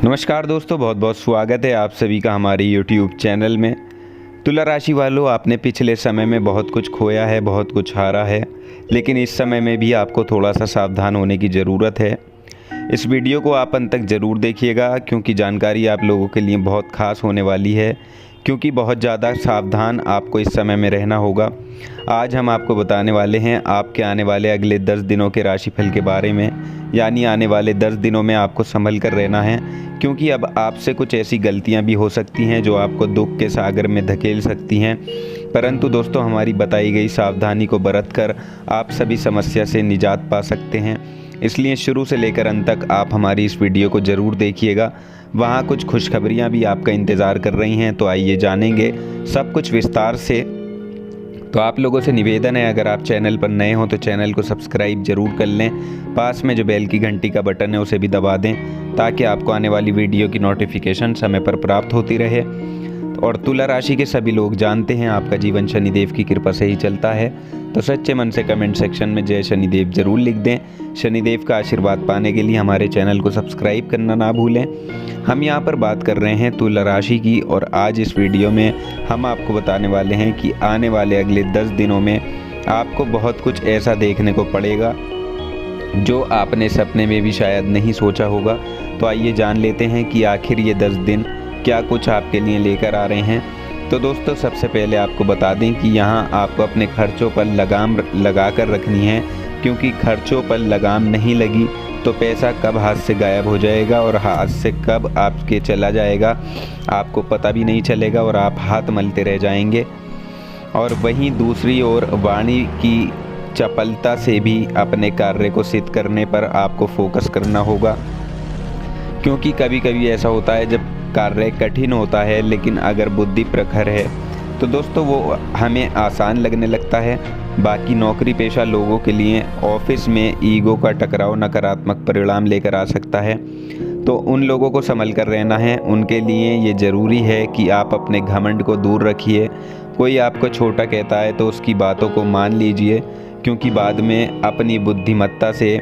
नमस्कार दोस्तों, बहुत बहुत स्वागत है आप सभी का हमारे यूट्यूब चैनल में। तुला राशि वालों, आपने पिछले समय में बहुत कुछ खोया है, बहुत कुछ हारा है, लेकिन इस समय में भी आपको थोड़ा सा सावधान होने की ज़रूरत है। इस वीडियो को आप अंत तक ज़रूर देखिएगा, क्योंकि जानकारी आप लोगों के लिए बहुत खास होने वाली है, क्योंकि बहुत ज़्यादा सावधान आपको इस समय में रहना होगा। आज हम आपको बताने वाले हैं आपके आने वाले अगले 10 दिनों के राशिफल के बारे में, यानी आने वाले 10 दिनों में आपको संभल कर रहना है, क्योंकि अब आपसे कुछ ऐसी गलतियां भी हो सकती हैं जो आपको दुख के सागर में धकेल सकती हैं। परंतु दोस्तों, हमारी बताई गई सावधानी को बरत कर आप सभी समस्या से निजात पा सकते हैं। इसलिए शुरू से लेकर अंत तक आप हमारी इस वीडियो को ज़रूर देखिएगा। वहाँ कुछ खुशखबरियाँ भी आपका इंतज़ार कर रही हैं, तो आइए जानेंगे सब कुछ विस्तार से। तो आप लोगों से निवेदन है, अगर आप चैनल पर नए हो तो चैनल को सब्सक्राइब जरूर कर लें। पास में जो बेल की घंटी का बटन है उसे भी दबा दें, ताकि आपको आने वाली वीडियो की नोटिफिकेशन समय पर प्राप्त होती रहे। और तुला राशि के सभी लोग जानते हैं आपका जीवन शनिदेव की कृपा से ही चलता है, तो सच्चे मन से कमेंट सेक्शन में जय शनिदेव जरूर लिख दें। शनिदेव का आशीर्वाद पाने के लिए हमारे चैनल को सब्सक्राइब करना ना भूलें। हम यहाँ पर बात कर रहे हैं तुला राशि की, और आज इस वीडियो में हम आपको बताने वाले हैं कि आने वाले अगले 10 दिनों में आपको बहुत कुछ ऐसा देखने को पड़ेगा जो आपने सपने में भी शायद नहीं सोचा होगा। तो आइए जान लेते हैं कि आखिर ये 10 दिन क्या कुछ आपके लिए लेकर आ रहे हैं। तो दोस्तों, सबसे पहले आपको बता दें कि यहाँ आपको अपने खर्चों पर लगाम लगा कर रखनी है, क्योंकि खर्चों पर लगाम नहीं लगी तो पैसा कब हाथ से गायब हो जाएगा और हाथ से कब आपके चला जाएगा आपको पता भी नहीं चलेगा, और आप हाथ मलते रह जाएंगे। और वहीं दूसरी ओर वाणी की चपलता से भी अपने कार्य को सिद्ध करने पर आपको फोकस करना होगा, क्योंकि कभी कभी ऐसा होता है जब कार्य कठिन होता है, लेकिन अगर बुद्धि प्रखर है तो दोस्तों वो हमें आसान लगने लगता है। बाकी नौकरी पेशा लोगों के लिए ऑफिस में ईगो का टकराव नकारात्मक परिणाम लेकर आ सकता है, तो उन लोगों को संभल कर रहना है। उनके लिए ये ज़रूरी है कि आप अपने घमंड को दूर रखिए। कोई आपको छोटा कहता है तो उसकी बातों को मान लीजिए, क्योंकि बाद में अपनी बुद्धिमत्ता से,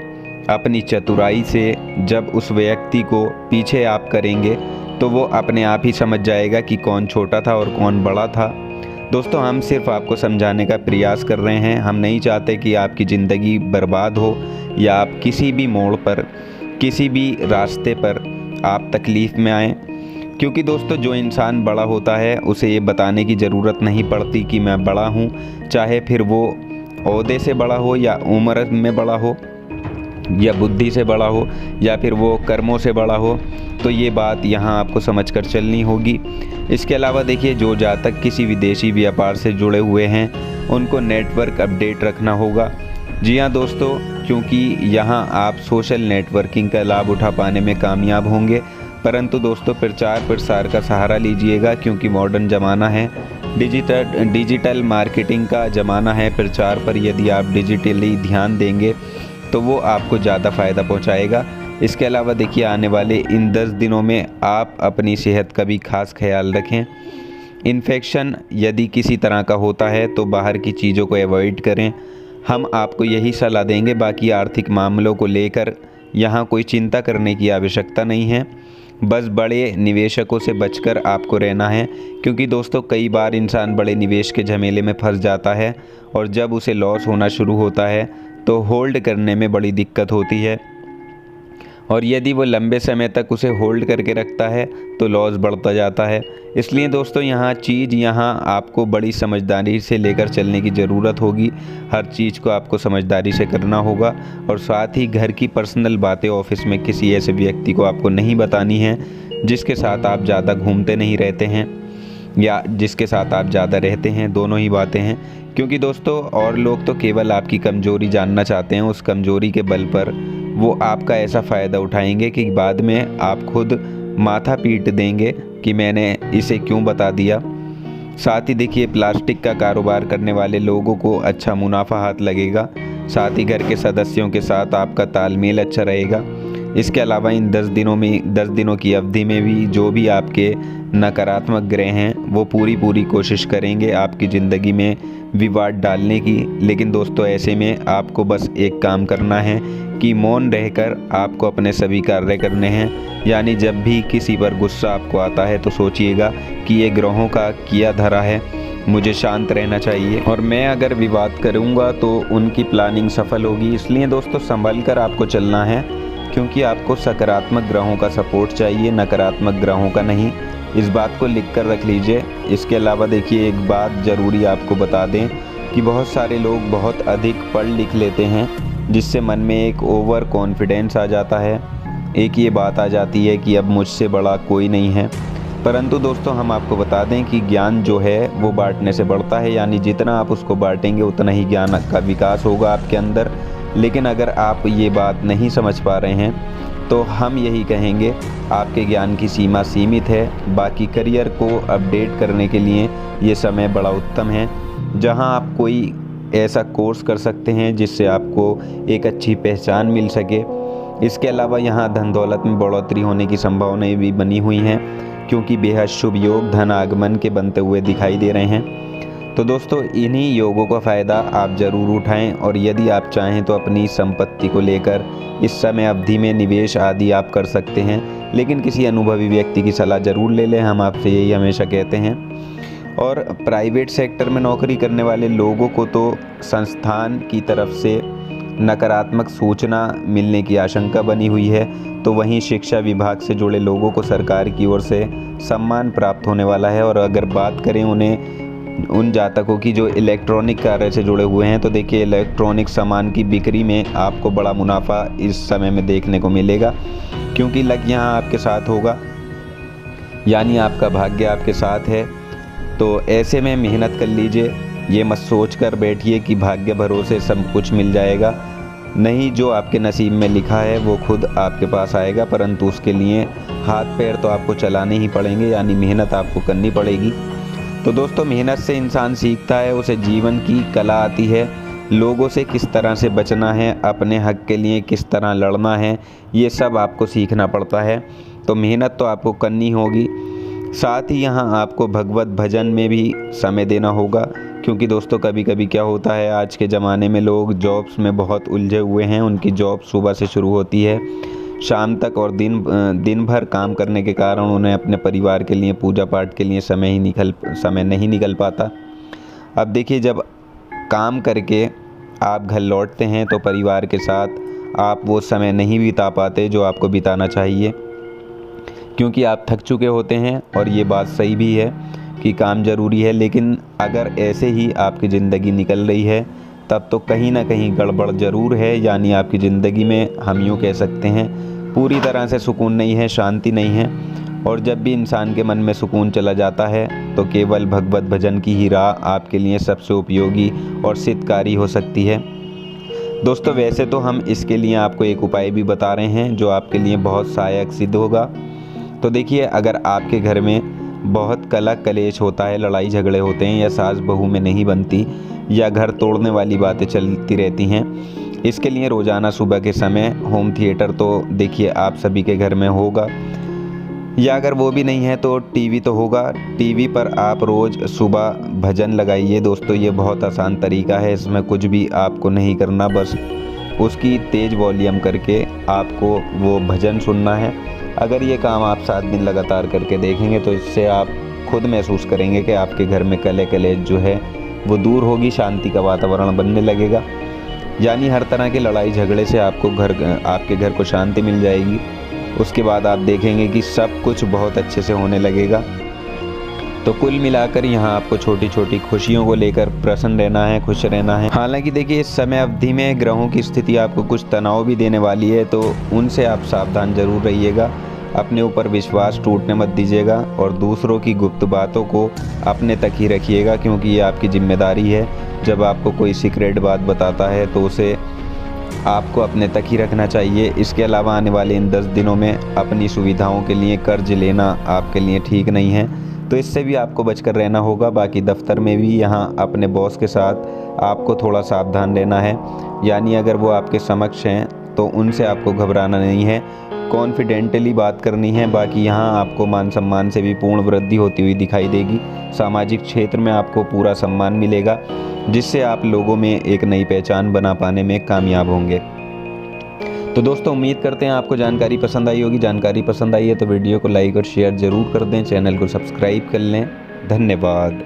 अपनी चतुराई से जब उस व्यक्ति को पीछे आप करेंगे तो वो अपने आप ही समझ जाएगा कि कौन छोटा था और कौन बड़ा था। दोस्तों, हम सिर्फ आपको समझाने का प्रयास कर रहे हैं। हम नहीं चाहते कि आपकी ज़िंदगी बर्बाद हो, या आप किसी भी मोड़ पर, किसी भी रास्ते पर आप तकलीफ़ में आएँ। क्योंकि दोस्तों, जो इंसान बड़ा होता है उसे ये बताने की ज़रूरत नहीं पड़ती कि मैं बड़ा हूँ, चाहे फिर वो ओहदे से बड़ा हो, या उम्र में बड़ा हो, या बुद्धि से बड़ा हो, या फिर वो कर्मों से बड़ा हो। तो ये बात यहाँ आपको समझकर चलनी होगी। इसके अलावा देखिए, जो जातक किसी विदेशी व्यापार से जुड़े हुए हैं उनको नेटवर्क अपडेट रखना होगा। जी हाँ दोस्तों, क्योंकि यहाँ आप सोशल नेटवर्किंग का लाभ उठा पाने में कामयाब होंगे। परंतु दोस्तों, प्रचार प्रसार का सहारा लीजिएगा, क्योंकि मॉडर्न ज़माना है, डिजिटल मार्केटिंग का ज़माना है। प्रचार पर यदि आप डिजिटली ध्यान देंगे तो वो आपको ज़्यादा फ़ायदा पहुंचाएगा। इसके अलावा देखिए, आने वाले इन 10 दिनों में आप अपनी सेहत का भी खास ख्याल रखें। इन्फेक्शन यदि किसी तरह का होता है तो बाहर की चीज़ों को अवॉइड करें, हम आपको यही सलाह देंगे। बाकी आर्थिक मामलों को लेकर यहाँ कोई चिंता करने की आवश्यकता नहीं है। बस बड़े निवेशकों से बचकर आपको रहना है, क्योंकि दोस्तों कई बार इंसान बड़े निवेश के झमेले में फंस जाता है, और जब उसे लॉस होना शुरू होता है तो होल्ड करने में बड़ी दिक्कत होती है, और यदि वो लंबे समय तक उसे होल्ड करके रखता है तो लॉस बढ़ता जाता है। इसलिए दोस्तों, यहाँ आपको बड़ी समझदारी से लेकर चलने की ज़रूरत होगी। हर चीज़ को आपको समझदारी से करना होगा, और साथ ही घर की पर्सनल बातें ऑफिस में किसी ऐसे व्यक्ति को आपको नहीं बतानी है जिसके साथ आप ज़्यादा घूमते नहीं रहते हैं, या जिसके साथ आप ज़्यादा रहते हैं। दोनों ही बातें हैं, क्योंकि दोस्तों और लोग तो केवल आपकी कमज़ोरी जानना चाहते हैं। उस कमज़ोरी के बल पर वो आपका ऐसा फ़ायदा उठाएंगे कि बाद में आप खुद माथा पीट देंगे कि मैंने इसे क्यों बता दिया। साथ ही देखिए, प्लास्टिक का कारोबार करने वाले लोगों को अच्छा मुनाफा हाथ लगेगा। साथ ही घर के सदस्यों के साथ आपका तालमेल अच्छा रहेगा। इसके अलावा इन 10 दिनों की अवधि में भी जो भी आपके नकारात्मक ग्रह हैं वो पूरी कोशिश करेंगे आपकी ज़िंदगी में विवाद डालने की। लेकिन दोस्तों, ऐसे में आपको बस एक काम करना है कि मौन रहकर आपको अपने सभी कार्य करने हैं। यानी जब भी किसी पर गुस्सा आपको आता है तो सोचिएगा कि ये ग्रहों का किया धरा है, मुझे शांत रहना चाहिए और मैं अगर विवाद करूँगा तो उनकी प्लानिंग सफल होगी। इसलिए दोस्तों संभल कर आपको चलना है, क्योंकि आपको सकारात्मक ग्रहों का सपोर्ट चाहिए, नकारात्मक ग्रहों का नहीं। इस बात को लिख कर रख लीजिए। इसके अलावा देखिए, एक बात ज़रूरी आपको बता दें कि बहुत सारे लोग बहुत अधिक पढ़ लिख लेते हैं, जिससे मन में एक ओवर कॉन्फिडेंस आ जाता है, एक ये बात आ जाती है कि अब मुझसे बड़ा कोई नहीं है। परंतु दोस्तों हम आपको बता दें कि ज्ञान जो है वो बांटने से बढ़ता है, यानी जितना आप उसको बांटेंगे उतना ही ज्ञान का विकास होगा आपके अंदर। लेकिन अगर आप ये बात नहीं समझ पा रहे हैं तो हम यही कहेंगे, आपके ज्ञान की सीमा सीमित है। बाकी करियर को अपडेट करने के लिए ये समय बड़ा उत्तम है, जहां आप कोई ऐसा कोर्स कर सकते हैं जिससे आपको एक अच्छी पहचान मिल सके। इसके अलावा यहाँ धन दौलत में बढ़ोतरी होने की संभावनाएं भी बनी हुई हैं, क्योंकि बेहद शुभ योग धन आगमन के बनते हुए दिखाई दे रहे हैं। तो दोस्तों इन्हीं योगों का फ़ायदा आप ज़रूर उठाएं और यदि आप चाहें तो अपनी संपत्ति को लेकर इस समय अवधि में निवेश आदि आप कर सकते हैं, लेकिन किसी अनुभवी व्यक्ति की सलाह ज़रूर ले लें, हम आपसे यही हमेशा कहते हैं। और प्राइवेट सेक्टर में नौकरी करने वाले लोगों को तो संस्थान की तरफ से नकारात्मक सूचना मिलने की आशंका बनी हुई है, तो वहीं शिक्षा विभाग से जुड़े लोगों को सरकार की ओर से सम्मान प्राप्त होने वाला है। और अगर बात करें उन जातकों की जो इलेक्ट्रॉनिक कार्य से जुड़े हुए हैं, तो देखिए इलेक्ट्रॉनिक सामान की बिक्री में आपको बड़ा मुनाफा इस समय में देखने को मिलेगा, क्योंकि लक यहाँ आपके साथ होगा, यानी आपका भाग्य आपके साथ है। तो ऐसे में मेहनत कर लीजिए, ये मत सोच कर बैठिए कि भाग्य भरोसे सब कुछ मिल जाएगा। नहीं, जो आपके नसीब में लिखा है वो खुद आपके पास आएगा, परंतु उसके लिए हाथ पैर तो आपको चलाने ही पड़ेंगे, यानी मेहनत आपको करनी पड़ेगी। तो दोस्तों मेहनत से इंसान सीखता है, उसे जीवन की कला आती है, लोगों से किस तरह से बचना है, अपने हक के लिए किस तरह लड़ना है, ये सब आपको सीखना पड़ता है। तो मेहनत तो आपको करनी होगी, साथ ही यहाँ आपको भगवत भजन में भी समय देना होगा, क्योंकि दोस्तों कभी कभी क्या होता है, आज के ज़माने में लोग जॉब्स में बहुत उलझे हुए हैं। उनकी जॉब सुबह से शुरू होती है शाम तक, और दिन भर काम करने के कारण उन्हें अपने परिवार के लिए, पूजा पाठ के लिए समय नहीं निकल पाता। अब देखिए, जब काम करके आप घर लौटते हैं तो परिवार के साथ आप वो समय नहीं बिता पाते जो आपको बिताना चाहिए, क्योंकि आप थक चुके होते हैं। और ये बात सही भी है कि काम ज़रूरी है, लेकिन अगर ऐसे ही आपकी ज़िंदगी निकल रही है तब तो कहीं ना कहीं गड़बड़ ज़रूर है। यानी आपकी ज़िंदगी में हम यूँ कह सकते हैं पूरी तरह से सुकून नहीं है, शांति नहीं है। और जब भी इंसान के मन में सुकून चला जाता है तो केवल भगवत भजन की ही राह आपके लिए सबसे उपयोगी और सिद्धकारी हो सकती है। दोस्तों वैसे तो हम इसके लिए आपको एक उपाय भी बता रहे हैं जो आपके लिए बहुत सहायक सिद्ध होगा। तो देखिए, अगर आपके घर में बहुत कलह कलेश होता है, लड़ाई झगड़े होते हैं, या सास बहू में नहीं बनती, या घर तोड़ने वाली बातें चलती रहती हैं, इसके लिए रोज़ाना सुबह के समय होम थिएटर तो देखिए आप सभी के घर में होगा, या अगर वो भी नहीं है तो टीवी तो होगा। टीवी पर आप रोज़ सुबह भजन लगाइए। दोस्तों ये बहुत आसान तरीका है, इसमें कुछ भी आपको नहीं करना, बस उसकी तेज़ वॉल्यूम करके आपको वो भजन सुनना है। अगर ये काम आप 7 दिन लगातार करके देखेंगे तो इससे आप खुद महसूस करेंगे कि आपके घर में कलह कलेश जो है वो दूर होगी, शांति का वातावरण बनने लगेगा। यानी हर तरह के लड़ाई झगड़े से आपके घर को शांति मिल जाएगी। उसके बाद आप देखेंगे कि सब कुछ बहुत अच्छे से होने लगेगा। तो कुल मिलाकर यहाँ आपको छोटी छोटी खुशियों को लेकर प्रसन्न रहना है, खुश रहना है। हालांकि देखिए इस समय अवधि में ग्रहों की स्थिति आपको कुछ तनाव भी देने वाली है, तो उनसे आप सावधान जरूर रहिएगा। अपने ऊपर विश्वास टूटने मत दीजिएगा और दूसरों की गुप्त बातों को अपने तक ही रखिएगा, क्योंकि ये आपकी जिम्मेदारी है। जब आपको कोई सीक्रेट बात बताता है तो उसे आपको अपने तक ही रखना चाहिए। इसके अलावा आने वाले इन 10 दिनों में अपनी सुविधाओं के लिए कर्ज लेना आपके लिए ठीक नहीं है, तो इससे भी आपको बचकर रहना होगा। बाकी दफ्तर में भी यहाँ अपने बॉस के साथ आपको थोड़ा सावधान रहना है, यानी अगर वो आपके समक्ष हैं तो उनसे आपको घबराना नहीं है, कॉन्फिडेंटली बात करनी है। बाकी यहाँ आपको मान सम्मान से भी पूर्ण वृद्धि होती हुई दिखाई देगी। सामाजिक क्षेत्र में आपको पूरा सम्मान मिलेगा, जिससे आप लोगों में एक नई पहचान बना पाने में कामयाब होंगे। तो दोस्तों उम्मीद करते हैं आपको जानकारी पसंद आई होगी। जानकारी पसंद आई है तो वीडियो को लाइक और शेयर ज़रूर कर दें, चैनल को सब्सक्राइब कर लें। धन्यवाद।